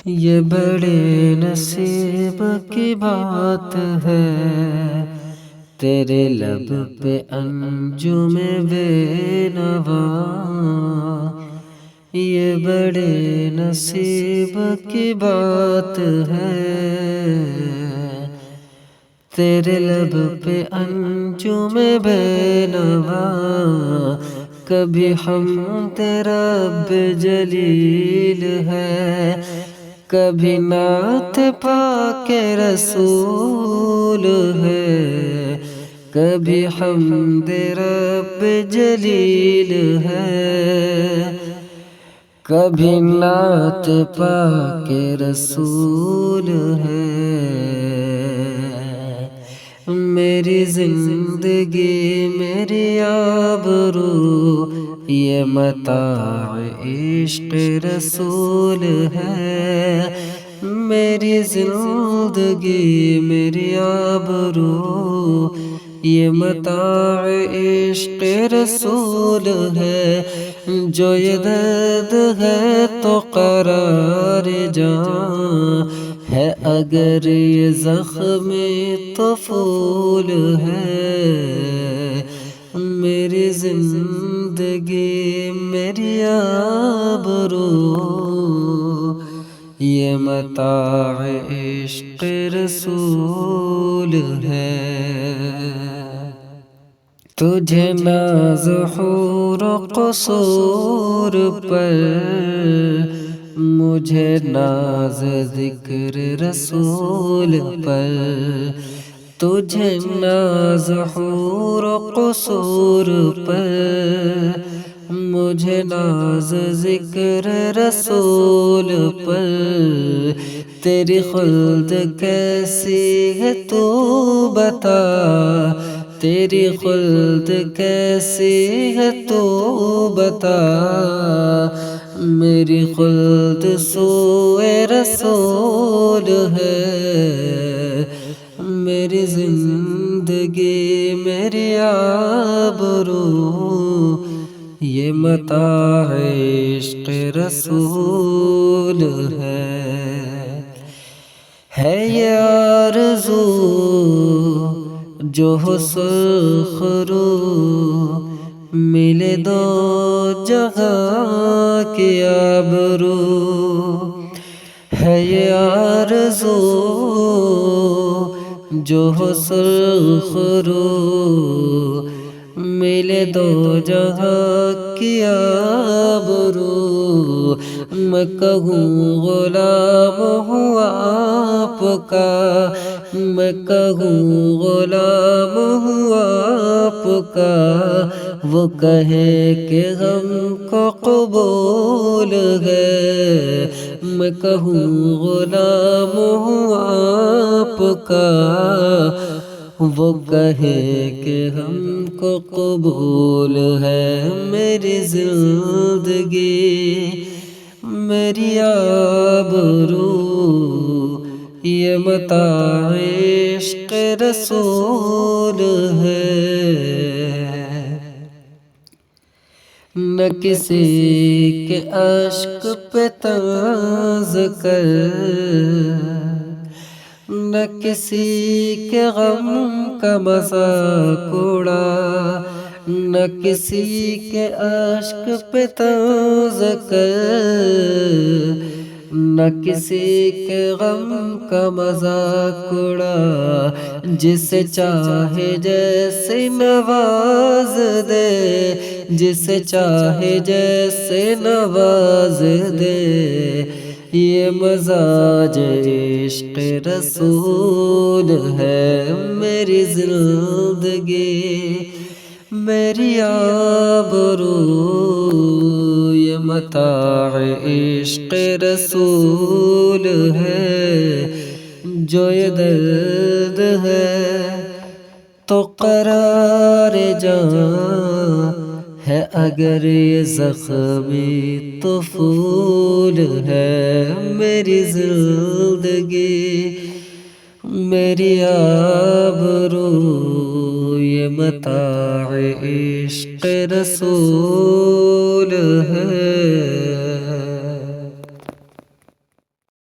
یہ بڑے نصیب کی بات ہے، تیرے لب پہ انجم بے نوا۔ یہ بڑے نصیب کی بات ہے، تیرے لب پہ انجم بے نوا۔ کبھی حمد رب جلیل ہے، کبھی نعت پاک رسول ہے، کبھی حمد رب جلیل ہے، کبھی نعت پاک رسول ہے۔ میری زندگی میری آبرو یہ متاع عشق رسول ہے۔ میری زندگی میری آبرو یہ متاع عشق رسول ہے۔ جو یہ درد ہے تو قرار جاں ہے، اگر یہ زخم تو پھول ہے۔ میری زندگی میری آبرو یہ متاع عشق رسول ہے۔ تجھے ناز حور و قصور پر، مجھے ناز ذکر رسول پر۔ تجھے ناز حور و قصور پر، مجھے ناز ذکر رسول پر۔ تیری خلد کیسی ہے تو بتا، تیری خلد کیسی ہے تو بتا۔ میری خلد سوئے رسول ہے۔ میری زندگی میری آبرو یہ متاع عشق رسول ہے یہ آرزو جو ہو سرخ رو، ملے دو جہاں کی آبرو۔ ہے یہ آرزو جو ہو سرخ رو، ملے دو جہاں کی آبرو۔ میں کہوں غلام ہوں آپ کا، میں کہوں غلام ہوں آپ کا، وہ کہے کہ ہم کو قبول ہے۔ میں کہوں غلام ہوں آپ کا، وہ کہے کہ ہم کو قبول ہے۔ میری زندگی میری آبرو یہ متاع عشق رسول ہے۔ نہ کسی کے اشک پہ طنز کر، نہ کسی کے غم کا مذاق اڑا، نہ کسی کے اشک پہ طنز کر، نہ کسی کے غم کا مذاق اڑا۔ جسے چاہے جیسے نواز دے، جسے چاہے جیسے نواز دے۔ یہ مزاج عشق رسول ہے۔ میری زندگی میری آبرو یہ متاع عشق رسول ہے۔ جو یہ درد ہے تو قرار جاں ہے، اگر یہ زخمی تو پھول ہے۔ میری زندگی میری آبرو یہ متاع عشق رسول ہے۔